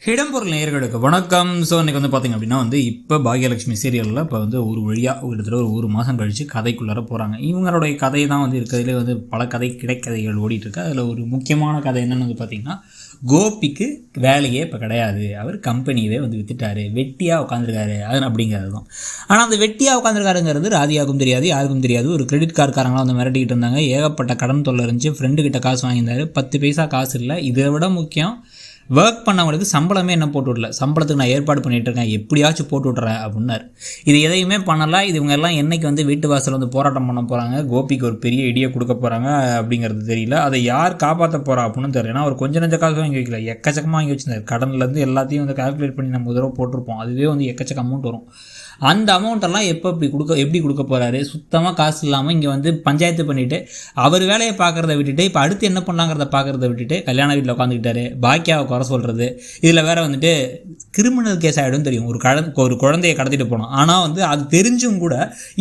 இடம்பொருள் நேயர்களுக்கு வணக்கம். ஸோ இன்றைக்கி பார்த்திங்க அப்படின்னா இப்போ பாக்யலட்சுமி சீரியலில் இப்போ ஒரு வழியாக கிட்டத்தட்ட ஒரு மாதம் கழித்து கதைக்குள்ளார போகிறாங்க. இவங்களுடைய கதை தான் இருக்கிறதுலே பல கிடைக்கதைகள் ஓடிட்டுருக்கு. அதில் ஒரு முக்கியமான கதை என்னென்னு பார்த்திங்கன்னா, கோபிக்கு வேலையே இப்போ கிடையாது, அவர் கம்பெனியவே விற்றுட்டாரு, வெட்டியாக உட்காந்துருக்காரு அது அப்படிங்கிறது தான். ஆனால் அந்த வெட்டியாக உட்காந்துருக்காருங்கிறது ராதியாவுக்கும் தெரியாது, யாருக்கும் தெரியாது. ஒரு கிரெடிட் கார்டுக்காரங்களாம் மிரட்டிக்கிட்டு இருந்தாங்க. ஏகப்பட்ட கடன் தொல்லை இருந்துச்சு. ஃப்ரெண்டுக்கிட்ட காசு வாங்கியிருந்தார், 10 பைசா காசு இல்லை. இதை விட முக்கியம், ஒர்க் பண்ணவங்களுக்கு சம்பளமே என்ன போட்டு விடல. சம்பளத்துக்கு நான் ஏற்பாடு பண்ணிகிட்டு இருக்கேன், எப்படியாச்சும் போட்டு விட்றேன் அப்படின்னாரு. இது எதையுமே பண்ணலாம். இது இவங்க எல்லாம் என்றைக்கு வீட்டு வாசல் போராட்டம் பண்ண போகிறாங்க, கோபிக்கு ஒரு பெரிய இடியை கொடுக்க போகிறாங்க அப்படிங்கிறது தெரியல. அதை யார் காப்பாற்ற போகிறா அப்படின்னு தெரியல. ஏன்னா அவர் கொஞ்சம் நஞ்ச காசு வாங்கி வைக்கல, எக்கச்சக்கமாக வாங்கி வச்சிருந்தார். கடன்லேருந்து எல்லாத்தையும் கால்குலேட் பண்ணி நம்ம தடவை போட்டிருப்போம். அதுவே எக்கச்சக்க அமௌண்ட் வரும். அந்த அமௌண்ட்டெல்லாம் எப்படி கொடுக்க போகிறாரு? சுத்தமாக காசு இல்லாமல் இங்கே பஞ்சாயத்து பண்ணிவிட்டு அவர் வேலையை பார்க்குறத விட்டுட்டு இப்போ அடுத்து என்ன பண்ணலாங்கிறத பார்க்குறத விட்டுட்டு கல்யாண வீட்டில் உட்காந்துக்கிட்டாரு. பாக்கியாவை குறை சொல்கிறது, இதில் வேறு கிரிமினல் கேஸ் ஆகிடும் தெரியும். ஒரு குழந்தையை கடத்திட்டு போனோம். ஆனால் அது தெரிஞ்சும் கூட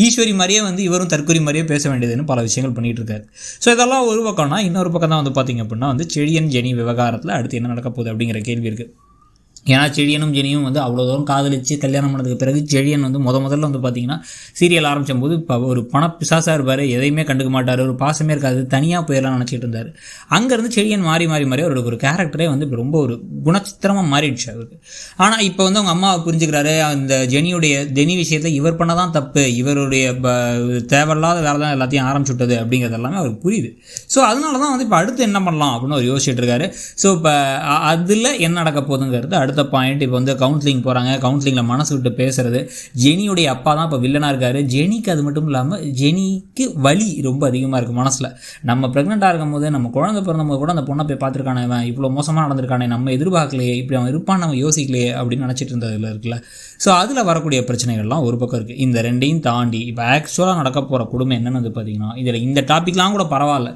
ஈஸ்வரி மாதிரியே இவரும் தற்கொலை மாதிரியே பேச வேண்டியதுன்னு பல விஷயங்கள் பண்ணிகிட்டு இருக்காரு. ஸோ இதெல்லாம் ஒரு பக்கம்னா, இன்னொரு பக்கம் தான் பார்த்திங்க அப்படின்னா செழியன் ஜெனி விவகாரத்தில் அடுத்து என்ன நடக்க போகுது அப்படிங்கிற கேள்வி இருக்குது. ஏன்னா செழியனும் ஜெனியும் அவ்வளோ தூரம் காதலிச்சு கல்யாணம் பண்ணதுக்கு பிறகு செழியன் முதல்ல பார்த்திங்கன்னா சீரியல் ஆரம்பிக்கும் போது இப்போ ஒரு பிசாசாக இருப்பார், எதையுமே கண்டுக்க மாட்டார், ஒரு பாசமே இருக்காது, தனியாக போயிடலாம் நினச்சிட்டு இருந்தார். அங்கேருந்து செழியன் மாறி அவருக்கு ஒரு கேரக்டரே ரொம்ப ஒரு குணச்சித்திரமாக மாறிடுச்சு அவருக்கு. ஆனால் இப்போ அவங்க அம்மாவை புரிஞ்சுக்கிறாரு. அந்த ஜெனி விஷயத்தை இவர் பண்ண தான் தப்பு, இவருடைய தேவையில்லாத வேலை தான் எல்லாத்தையும் ஆரம்பிச்சு விட்டது அப்படிங்கிறது எல்லாமே அவருக்கு புரியுது. ஸோ அதனால தான் இப்போ அடுத்து என்ன பண்ணலாம் அப்படின்னு அவர் யோசிச்சுட்டு இருக்காரு. ஸோ இப்போ அதில் என்ன நடக்க போகுதுங்கிறது அடுத்த பாயிண்ட். இப்போ கவுன்சிலிங் போகிறாங்க. கவுன்சிலிங்கில் மனசு விட்டு பேசுகிறது. ஜெனியுடைய அப்பா தான் இப்போ வில்லனாக இருக்கார். ஜெனிக்கு அது மட்டும் இல்லாமல் ஜெனிக்கு வலி ரொம்ப அதிகமாக இருக்குது மனசில். நம்ம ப்ரெக்னெண்ட்டாக இருக்கும் போது, நம்ம குழந்தை பிறந்தபோது கூட அந்த பொண்ணை போய் பார்த்துருக்கானே, அவன் இவ்வளோ மோசமாக நடந்திருக்கானே, நம்ம எதிர்பார்க்கலையே, இப்படி அவன் இருப்பான்னு நம்ம யோசிக்கலையே அப்படின்னு நினச்சிட்டு இருந்ததில் இருக்குல்ல. ஸோ அதில் வரக்கூடிய பிரச்சனைகள்லாம் ஒரு பக்கம் இருக்குது. இந்த ரெண்டையும் தாண்டி இப்போ ஆக்சுவலாக நடக்க போகிற கொடுமை என்னென்னு பார்த்திங்கன்னா, இதில் இந்த டாப்பிக்லாம் கூட பரவாயில்ல,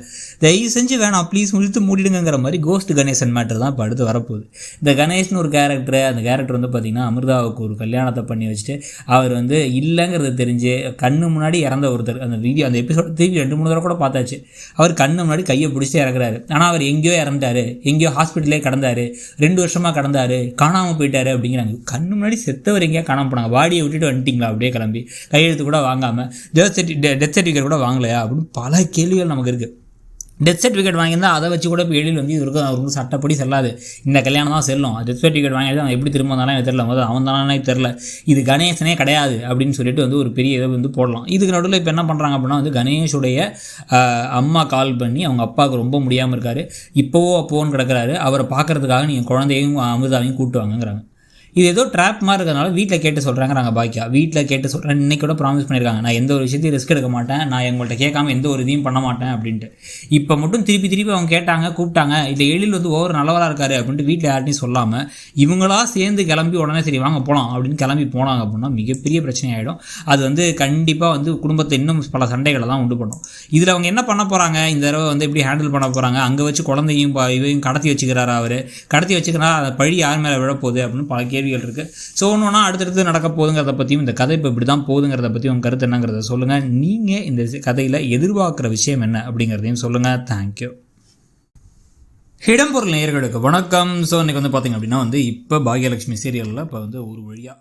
தயவு செஞ்சு வேணாம் ப்ளீஸ் இழுத்து மூடிடுங்கிற மாதிரி கோஸ்ட் கணேசன் மேட்டர் தான் இப்போ அடுத்து வரப்போகுது. இந்த கணேஷ்னு ஒரு கேரக்டர், அந்த கேரக்டர் பார்த்திங்கன்னா அமிர்தாவுக்கு ஒரு கல்யாணத்தை பண்ணி வச்சுட்டு அவர் இல்லைங்கிறத தெரிஞ்சு கண்ணு முன்னாடி இறந்த ஒருத்தர். அந்த வீடியோ, அந்த எபிசோட் திருப்பி 2-3 தடவை கூட பார்த்தாச்சு. அவர் கண்ணு முன்னாடி கையை பிடிச்சி இறக்குறாரு. ஆனால் அவர் எங்கேயோ இறந்தார், எங்கேயோ ஹாஸ்பிட்டலே கடந்தார், 2 வருஷமாக கடந்தார், காணாமல் போயிட்டார் அப்படிங்கிறாங்க. கண்ணு முன்னாடி செத்தவர் எங்கேயா காணாமல் போனாங்க, வாடியை விட்டுட்டு வந்துட்டிங்களா அப்படியே கிளம்பி, கையெழுத்து கூட வாங்காமல், டெத் சர்டிஃபிகேட் கூட வாங்கலையா அப்படின்னு பல கேள்விகள் நமக்கு இருக்குது. டெத் சர்டிஃபிகேட் வாங்கியிருந்தால் அதை வச்சு கூட இப்போ எழில் இவருக்கு அவருக்கு சட்டப்படி செல்லாது, இந்த கல்யாணம் தான் செல்லும். டெத் சர்டிஃபிகேட் வாங்கியது அவன் எப்படி திரும்ப வந்தாலும் எனக்கு தெரியல, அவன் தானே தெரில, இது கணேசனே கிடையாது அப்படின்னு சொல்லிட்டு ஒரு பெரிய இதை போடலாம். இதுக்கு நடுவில் இப்போ என்ன பண்ணுறாங்க அப்படின்னா கணேஷுடைய அம்மா கால் பண்ணி அவங்க அப்பாவுக்கு ரொம்ப முடியாமல் இருக்கார், அப்போன்னு கிடக்கிறாரு, அவரை பார்க்குறதுக்காக நீங்கள் குழந்தையும் அமிர்தாவையும் கூப்பிட்டு வாங்கங்கிறாங்க. இது ஏதோ ட்ராப் மாதிரி இருக்கிறதுனால வீட்டில் கேட்டு சொல்கிறாங்க. பாக்கியா வீட்டில் கேட்டு சொல்கிறேன், இன்றைக்கி கூட ப்ராமிஸ் பண்ணியிருக்காங்க, நான் எந்த ஒரு விஷயத்தையும் ரிஸ்க் எடுக்க மாட்டேன், நான் எங்கள்கிட்ட கேட்காம எந்த ஒரு இதையும் பண்ண மாட்டேன் அப்படின்ட்டு. இப்போ மட்டும் திருப்பி அவங்க கேட்டாங்க, கூப்பிட்டாங்க, இல்லை எழில் ஓவர் நல்லவராக இருக்காரு அப்படின்ட்டு வீட்டில் யார்ட்டையும் சொல்லாமல் இவங்களா சேர்ந்து கிளம்பி உடனே சரி வாங்க போகலாம் அப்படின்னு கிளம்பி போனாங்க அப்படின்னா மிகப்பெரிய பிரச்சனை ஆகிடும். அது கண்டிப்பாக குடும்பத்தை இன்னும் பல சண்டைகளை தான் உண்டு பண்ணும். இதில் அவங்க என்ன பண்ண போகிறாங்க, இந்த தடவை எப்படி ஹேண்டில் பண்ண போகிறாங்க, அங்கே வச்சு குழந்தையும் இவையும் கடத்தி வச்சுக்கிறாரா, அவர் கடத்தி வச்சுக்கிறாரா, அதை பழி யார் மேலே விழப்போகுது அப்படின்னு பல கேள்விகள் இருக்குது. ஸோ ஒன்றுனா அடுத்தடுத்து நடக்க போகுதுங்கிறத பற்றியும், இந்த கதை இப்போ இப்படி தான் போகுதுங்கிறத பற்றியும் உங்கள் கருத்து என்னங்கிறத சொல்லுங்கள். நீங்கள் இந்த கதையில் எதிர்பார்க்குற விஷயம் என்ன அப்படிங்கிறதையும் சொல்லுங்கள். தேங்க்யூ. இடம்பொருள் நேயர்களுக்கு வணக்கம். ஸோ இன்றைக்கி பார்த்திங்க அப்படின்னா இப்போ பாக்யலட்சுமி சீரியலில் இப்போ ஒரு வழியாக